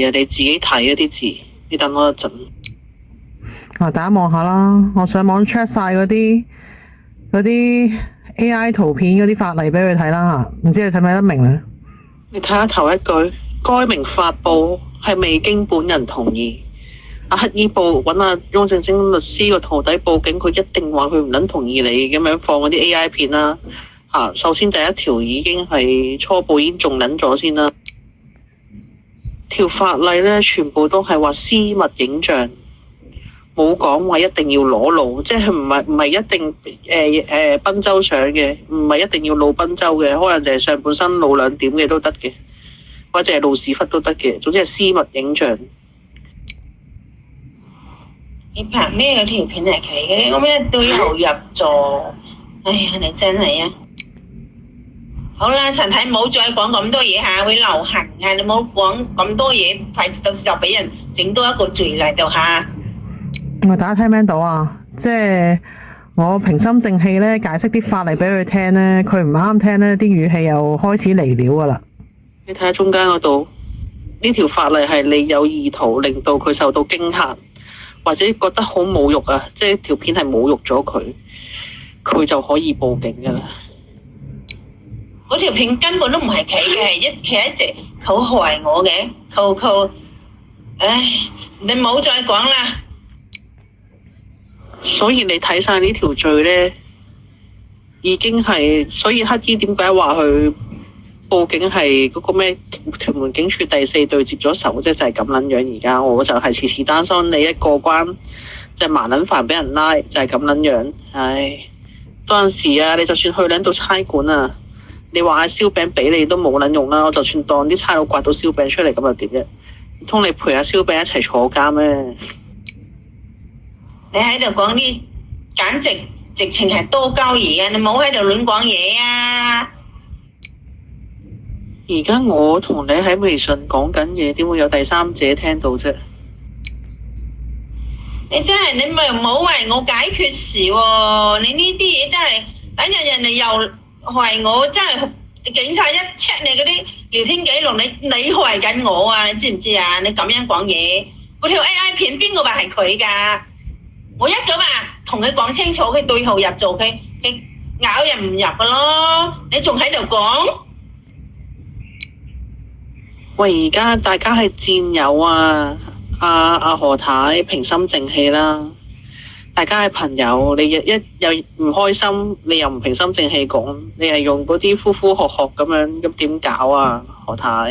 啊，你自己睇一啲字，你等我一陣。大家望下啦，我上網 check 晒嗰啲 AI 圖片嗰啲法例俾佢睇啦嚇，唔知你睇唔睇得明咧？你睇下頭一句，該名發布係未經本人同意。阿乞衣報揾阿翁正正律師個徒弟報警，佢一定話佢唔撚同意你咁樣放嗰啲 AI 片啦。首先第一條已經係初步已經中撚咗先啦。條法例呢，全部都係話私密影像，冇講話一定要裸露，即係唔係一定賓州相嘅，唔係一定要露賓州嘅，可能就係上半身露2點嘅都得嘅，或者係露屎忽都得嘅，總之係私密影像。你拍咩嗰條片嚟睇嘅？我咩對號入座？哎呀，你真係啊！好啦，陳太唔好再講咁多嘢嚇，會流行嚇，你唔好講咁多嘢，快到時就俾人整多一個罪嚟到嚇。大家聽唔聽到啊？即係我平心靜氣咧解釋啲法例俾佢聽咧，佢唔啱聽咧，啲語氣又開始離了噶啦。你睇下中間嗰度，呢條法例係你有意圖令到佢受到驚嚇，或者覺得好侮辱啊，即係條片係侮辱咗佢，佢就可以報警噶啦。嗰條片根本都唔係佢嘅，係一直好害我嘅，佢，唉，你唔好再講啦。所以你睇晒呢條罪呢，已經係，所以乞衣點解話佢報警係嗰個咩屯門警署第4隊接咗手啫，就係咁撚樣。而家我就係次次擔心你一過關就麻撚煩俾人拉，就係咁撚樣。唉，嗰陣時啊，你就算去撚到差館啊，你話燒餅俾你都冇撚用啦。我就算當啲差佬刮到燒餅出嚟咁又點啫？唔通你陪阿燒餅一齊坐監咩？你喺度講啲簡直情係多鳩嘢啊！你唔好喺度亂講嘢啊！而家我同你喺微信講緊嘢，點會有第三者聽到啫？你真係你咪唔好為我解決事喎！你呢啲嘢真係等陣人哋又害我，真係警察一 check 你嗰啲聊天記錄，你害緊我啊！你知唔知啊？你咁樣講嘢，嗰條 AI 片邊個話係佢㗎？我一早話同佢講清楚，佢對號入座，佢咬人唔入㗎咯，你仲喺度講？喂，而家大家係戰友啊！阿何太平心靜氣啦，大家係朋友，你一又唔開心，你又唔平心靜氣講，你係用嗰啲呼呼喝喝咁樣，咁點搞啊？何太，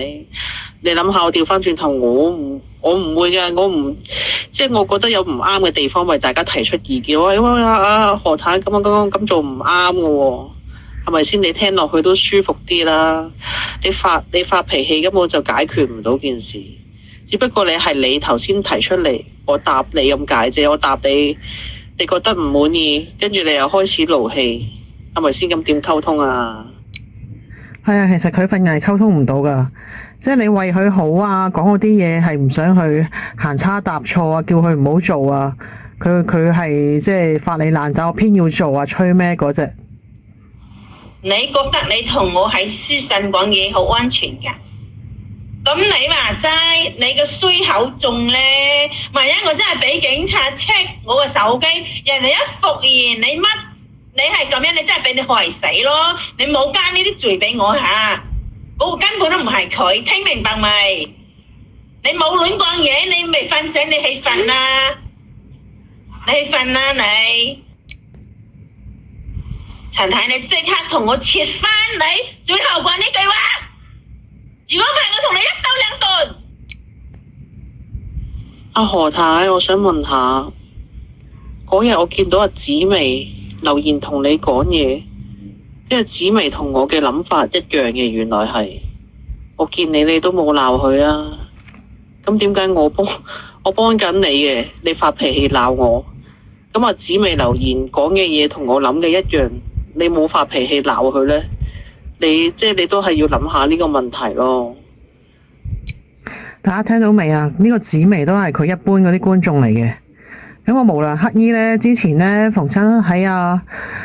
你諗下，我調翻轉頭，我唔會嘅，即係我覺得有唔啱嘅地方，為大家提出意見。喂，何太咁做唔啱嘅喎，係咪先？你聽落去都舒服啲啦。你發脾氣根本就解決唔到件事，只不過你頭先提出嚟，我答你咁解啫。我答你，你覺得唔滿意，跟住你又開始勞氣，係咪先？咁點溝通啊？係啊，其實佢份人係溝通唔到㗎。即係你為佢好啊，講嗰啲嘢係唔想去行差踏錯啊，叫佢唔好做啊，佢係即係發你爛渣，我偏要做啊，吹咩嗰隻？你覺得你同我喺私信講嘢好安全㗎？咁你話齋，你個衰口中呢？萬一我真係俾警察 check 我個手機，人哋一復現你係咁樣，你真係俾你害死咯！你冇加呢啲罪俾我嚇，嗰個根本都唔係佢，聽明白未？你冇亂講嘢，你未瞓醒，你起瞓啦！你起瞓啦你！陳太，你即刻同我切翻你最後講呢句話，如果唔係我同你一刀兩斷。阿何太，我想問下，嗰日我見到阿紫薇留言同你講嘢，因為紫薇同我嘅諗法一樣嘅，原來係我見你都冇鬧佢啊，咁點解我幫緊你嘅，你發脾氣鬧我？咁阿紫薇留言講嘅嘢同我諗嘅一樣，你冇發脾氣鬧佢呢？你都係要諗下呢個問題咯。大家聽到未啊？呢個紫薇都係佢一般嗰啲觀眾嚟嘅，咁我無良乞衣咧，之前咧逢親喺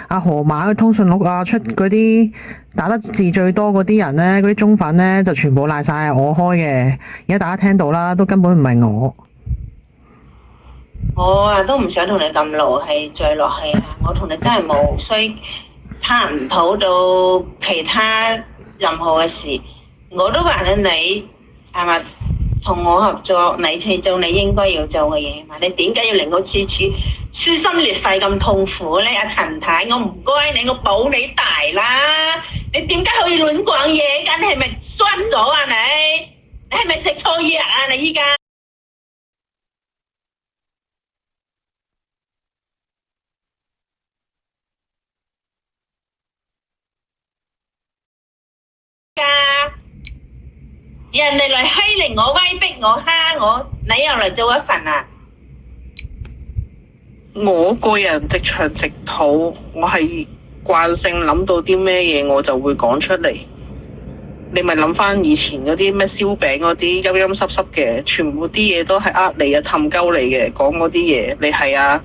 阿河馬嘅通訊錄啊出嗰啲打得字最多嗰啲人咧，嗰啲忠粉咧就全部賴晒係我開嘅。而家大家聽到啦，都根本唔係我。我啊都唔想同你咁勞氣，再落氣啊！我同你真係冇需探唔討到其他任何嘅事，我都話咗你係咪同我合作，你去做你應該要做嘅嘢嘛？你點解要令我次次撕心裂肺咁痛苦咧？阿陳太，我唔該你，我保你大啦！你點解可以亂講嘢㗎？你係咪酸咗啊你？你係咪食錯藥啊你依家？人哋嚟欺凌我、威逼我、蝦我，你又嚟做一份啊？我個人直腸直肚，我係慣性諗到啲咩嘢我就會講出嚟。你咪諗翻以前嗰啲咩燒餅嗰啲陰陰濕濕嘅，全部啲嘢都係你啊、氹鳩你嘅，講嗰啲嘢，你係啊，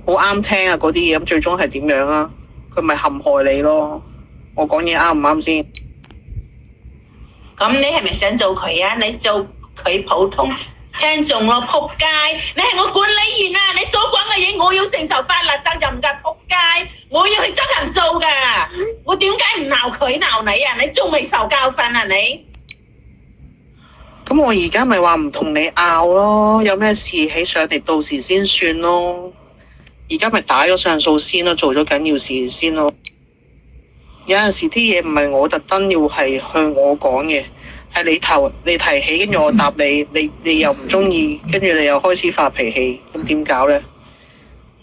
好啱聽啊嗰啲嘢，咁最終係點樣啊？佢咪陷害你咯？我講嘢啱唔啱先？咁你係咪想做佢啊？你做佢普通聽眾咯，仆街！你係我管理員啊！你所講嘅嘢我要承受法律責任㗎，仆街！我要去執行做㗎。我點解唔鬧佢鬧你啊？你仲未受教訓啊你？咁我而家咪話唔同你拗咯，有咩事起上嚟到時先算咯。而家咪打咗上訴先咯，做咗緊要事先咯。有陣時啲嘢唔係我特登要係向我講嘅，係你提起，跟住我答你，你又唔中意，跟住你又開始發脾氣，咁點搞呢？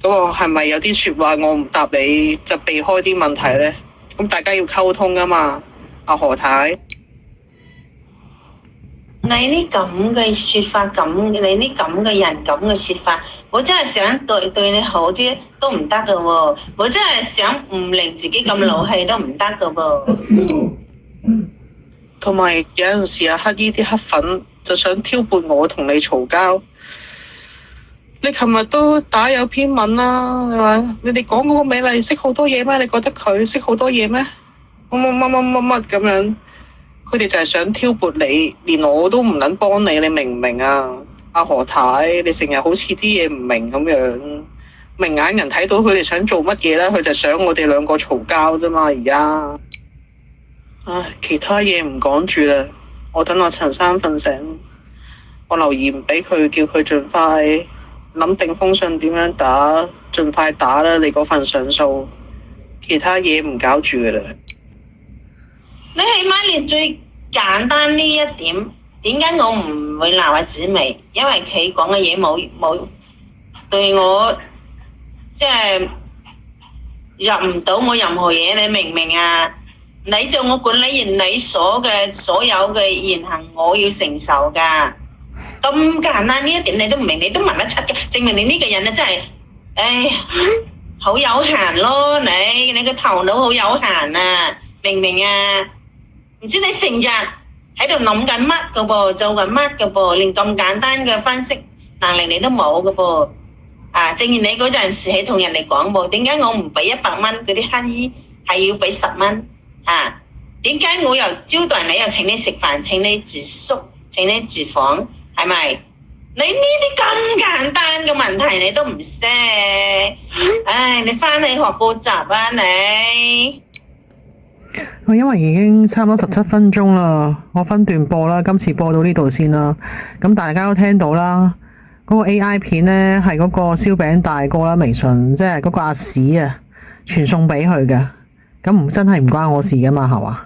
咁我係咪有啲說話我唔答你就避開啲問題呢？咁大家要溝通㗎嘛，阿何太。你呢咁嘅説法，你呢咁嘅人咁嘅説法，我真係想對你好啲都唔得㗎喎，我真係想唔令自己咁勞氣都唔得㗎噃。同埋有陣時啊，乞衣啲黑粉就想挑撥我同你嘈交。你琴日都打有篇文啦，係嘛？你哋講嗰個美麗識好多嘢咩？你覺得佢識好多嘢咩？乜咁樣？佢哋就係想挑撥你，連我都唔能幫你，你明唔明啊？阿何太，你成日好似啲嘢唔明咁樣，明眼人睇到佢哋想做乜嘢咧，佢就想我哋兩個嘈交啫嘛，而家。唉，其他嘢唔講住啦，我等我陳生瞓醒，我留言俾佢，叫佢盡快諗定封信點樣打，盡快打啦你嗰份上訴，其他嘢唔搞住噶啦。你起碼連最簡單呢一點，點解我唔會鬧阿紫薇？因為佢講嘅嘢冇對我即係入唔到我任何嘢，你明唔明啊？你做我管理員，你所有嘅言行，我要承受㗎。咁簡單呢一點你都唔明，你都問得出嘅，證明你呢個人咧真係，唉，好有閒咯你個頭腦好有閒啊，明唔明啊？唔知你成日喺度諗緊乜㗎噃，做緊乜㗎噃，連咁簡單嘅分析能力你都冇㗎噃。啊，正如你嗰陣時喺同人哋講喎，點解我唔俾100蚊嗰啲乞衣，係要俾10蚊？啊，點解我又招待你，又請你食飯，請你住宿，請你住房，係咪？你呢啲咁簡單嘅問題你都唔識，唉，你翻去學補習啊你！我因為已經差唔多17分鐘啦，我分段播啦，今次播到呢度先啦。咁大家都聽到啦，嗰個 AI 片呢係嗰個燒餅大哥啦，微信即係嗰個阿史啊，傳送俾佢嘅。咁真係唔關我事噶嘛，係嘛？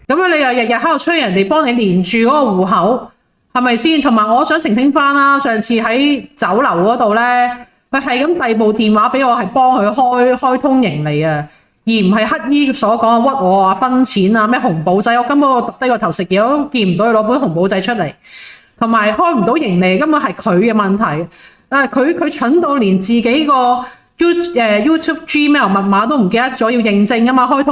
咁你又日日喺度催人哋幫你連住嗰個戶口，係咪先？同埋我想澄清翻啦，上次喺酒樓嗰度咧，佢係咁遞部電話俾我，係幫佢開通盈利啊，而唔係乞衣所講屈我啊分錢啊咩紅簿仔，我根本我揼低個頭食嘢，我都見唔到佢攞本紅簿仔出嚟，同埋開唔到盈利，根本係佢嘅問題。佢蠢到連自己個YouTube Gmail 密碼都唔記得咗，要認證啊嘛，開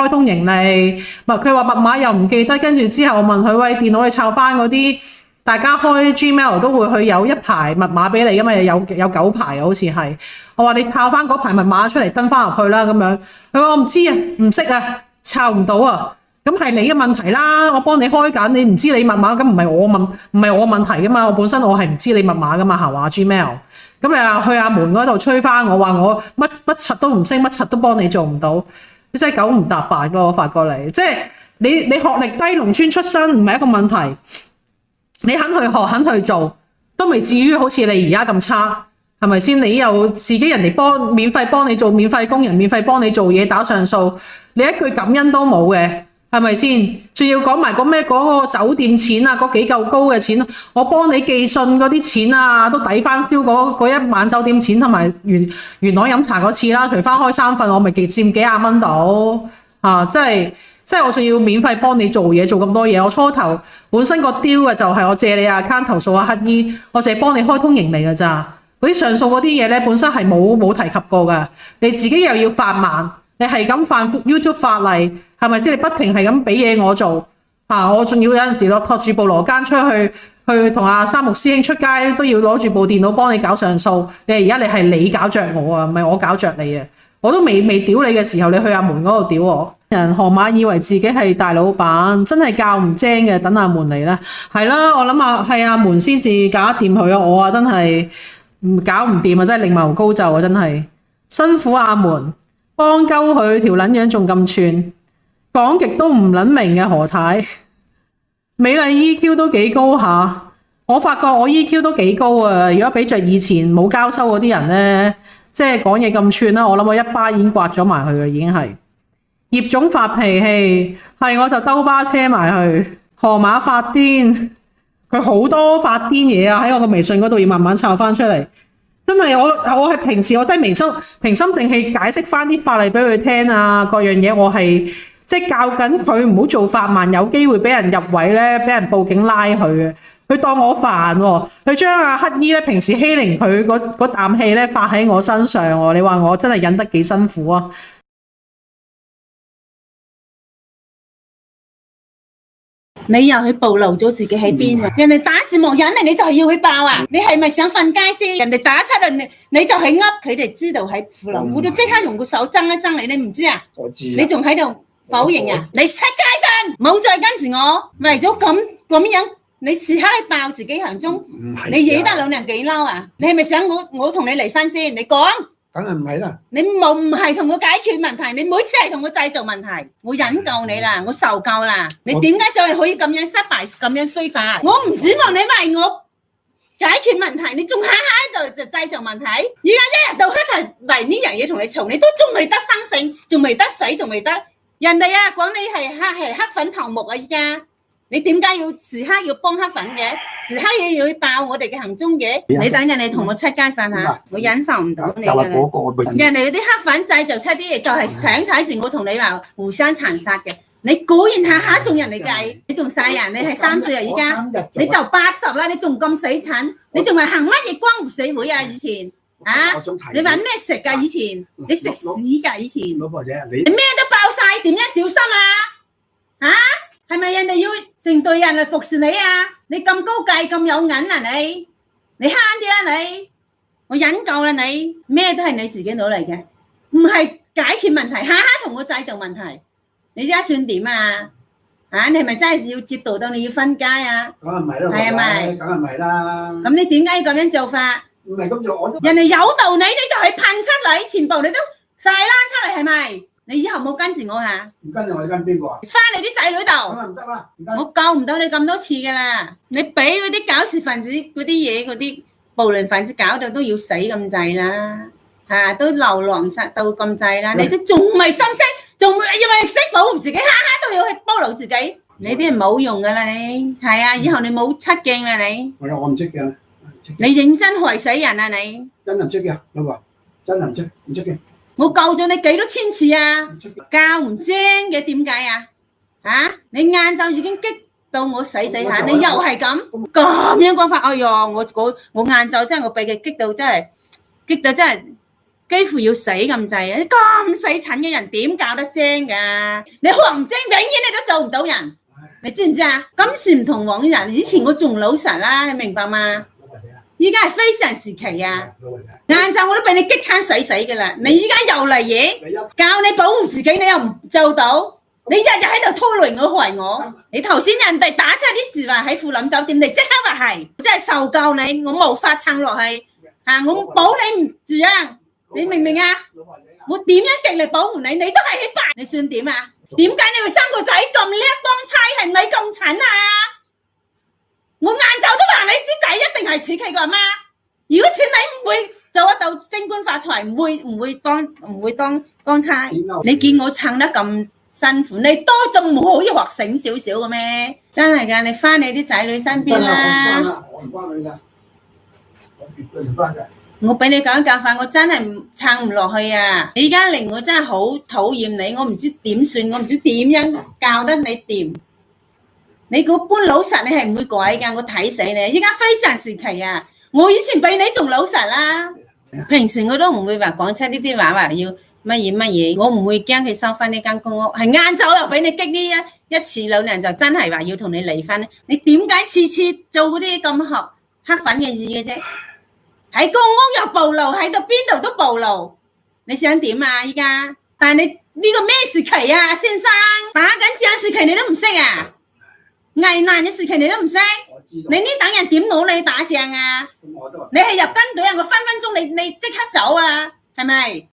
通盈利，佢話密碼又唔記得，跟住之後我問佢，喂，電腦你抄翻嗰啲大家開 Gmail 都會去有一排密碼俾你㗎嘛，有9排好似係。我話你抄翻嗰排密碼出嚟登翻入去啦咁樣。佢話我唔知啊，唔識啊，抄唔到啊。咁係你嘅問題啦，我幫你開緊，你唔知你密碼，咁唔係我問題㗎嘛，我本身我係唔知你密碼㗎嘛，係嘛 Gmail。咁你話去阿門嗰度催翻我話我乜柒都唔識，乜柒都幫你做唔到，你真係九唔搭八咯，我發覺你，即係你學歷低，農村出身唔係一個問題，你肯去學肯去做，都未至於好似你而家咁差，係咪先？你又自己人哋免費幫你做，免費工人，免費幫你做嘢打上訴，你一句感恩都冇嘅。係咪先？仲要講埋嗰個酒店錢啊，嗰幾嚿高嘅錢，我幫你寄信嗰啲錢啊，都抵翻燒嗰一晚酒店錢同埋元朗飲茶嗰次啦，除翻開3份，我咪佔幾廿蚊到啊！即係我仲要免費幫你做嘢，做咁多嘢。我初頭本身個雕嘅就係我借你 account 投訴阿乞衣，我淨係幫你開通盈利㗎咋。嗰啲上訴嗰啲嘢咧，本身係冇提及過㗎。你自己又要發慢，你係咁犯 YouTube 法例。係咪先？你不停係咁俾嘢我做我仲要有陣時托住部羅間出去同阿三木師兄出街都要攞住部電腦幫你搞上訴。而家係你搞着我啊，唔係我搞着你啊！我都未屌你嘅時候，你去阿門嗰度屌我。人河馬以為自己係大老闆，真係教唔精嘅。等阿門嚟啦，係啦，我諗係阿門先至搞得掂佢啊！我真係搞唔掂啊！真係另謀高就啊！真係辛苦阿門，幫鳩佢條撚樣仲咁串。講極都唔撚明嘅何太，美麗 EQ 都幾高下，我發覺我 EQ 都幾高啊！如果比着以前冇交收嗰啲人呢，即係講嘢咁串啦，我諗我一巴已經刮咗埋去啦，已經係。葉總發脾氣，係我就兜巴車埋去。河馬發癲，佢好多發癲嘢啊！喺我個微信嗰度要慢慢抄翻出嚟。真係我係平時我真係平心靜氣解釋翻啲法例俾佢聽啊，各樣嘢我係。即係教緊佢唔好做法慢，有機會俾人入位咧，俾人報警拉佢嘅。佢當我煩喎，佢將阿乞衣咧平時欺凌佢嗰啖氣咧發喺我身上喎。你話我真係忍得幾辛苦啊！你又去暴露咗自己喺邊啊？人哋打字幕引嚟，你就係要去爆啊！你係咪想瞓街先？人哋打出嚟，你就係噏佢哋知道喺富流戶度，即刻用個手爭一爭你唔知啊？我知。你仲喺度否認啊？你出街先，冇再跟住我，為咗咁樣，你時刻喺爆自己行蹤，你惹得兩人幾嬲啊？你係咪想我同你離婚先？你講。梗係唔係啦！你唔係同我解決問題，你每次係同我製造問題，我忍夠你啦，我受夠啦！你點解就係可以咁樣失敗、咁樣衰法？我唔指望你為我解決問題，你仲下喺度就製造問題。而家一日到黑就係為呢樣嘢同你嘈，你都仲未得生性，仲未得死，仲未得人哋啊講你係黑粉頭目啊！依家你點解要時刻要幫黑粉嘅？時刻要去爆我哋嘅行蹤嘅？你等陣你同我出街瞓下，我忍受唔到你㗎啦。人哋嗰啲黑粉製造出啲嘢，就係想睇住我同你話互相殘殺嘅。你果然下仲人嚟計，你仲細人，你係3歲啊！依家你就80啦，你仲咁死蠢，你仲係行乜嘢江湖社會啊？以前啊，你揾咩食㗎？以前你食屎㗎？以前老婆姐，你咩都爆晒，點樣小心啊？啊？係咪人哋要成隊人嚟服侍你啊？你咁高計咁有銀啊你慳啲啦你，我忍夠啦你，咩都係你自己努力嘅，唔係解決問題，下同我製造問題，你而家算點啊？啊，你係咪真係要折墮到你要分街啊？梗係唔係啦，係咪？梗係唔係啦。咁你點解要咁樣做法？唔係咁做，我都人哋有道理，你就係噴出嚟，全部你都晒啦出嚟係咪？你以後冇跟住我嚇，唔跟住我，你跟邊個啊？翻你啲仔女度，咁啊唔得啦！我救唔到你咁多次噶啦，你俾嗰啲搞事分子嗰啲嘢，嗰啲暴亂分子搞到都要死咁滯啦，嚇都流浪殺到咁滯啦，你都仲未心息，仲因為識保護自己，下下都要去暴露自己，你啲係冇用噶啦你，係啊，以後你冇出鏡啦你。我唔出鏡，你認真害死人啊你！真係唔出鏡，老婆，真係唔出鏡。我救咗你幾多千次啊？教唔精嘅點解啊？嚇！你晏晝已經激到我死下，你又係咁樣講法，哎呀！我晏晝真係我俾佢激到真係幾乎要死咁滯啊！咁死蠢嘅人點教得精㗎？你學唔精，永遠你都做唔到人。你知唔知啊？今時唔同往日，以前我仲老實啦，你明白嗎？依家係非常時期啊！晏晝我都俾你激親死死噶啦，你依家又嚟嘢，教你保護自己，你又唔做到，你日日喺度拖累我害我。你頭先人哋打出啲字話喺富林酒店，你即刻話係，真係受夠你，我無法撐落去啊！我保你唔住啊！你明唔明啊？我點樣極力保護你，你都係喺白，你算點啊？點解你會生個仔咁叻當差，係咪咁蠢啊？我晏晝都話你啲仔一定係似佢個阿媽，如果似你唔會做得到升官發財，唔會當差。你見我撐得咁辛苦，你多仲唔可以學醒少少嘅咩？真係㗎，你翻你啲仔女身邊啦。我唔翻你㗎，我絕對唔翻㗎。我俾你咁教法，我真係撐唔落去啊！你而家令我真係好討厭你，我唔知點算，我唔知點樣教得你掂。你嗰般老實，你係唔會改㗎，我睇死你！依家非常時期啊，我以前比你仲老實啦。平時我都唔會話講出呢啲話要乜嘢，我唔會驚佢收翻呢間公屋。係晏晝又俾你激呢一次兩年，就真係話要同你離婚。你點解次次做嗰啲咁黑粉嘅事嘅啫？喺公屋又暴露，喺度邊度都暴露，你想點啊？依家，但係你呢個咩時期啊，先生？打緊仗時期你都唔識啊？危難嘅時期你都唔識？你呢等人點攞你打仗啊？你係入軍隊啊？我分分鐘你即刻走啊？係咪？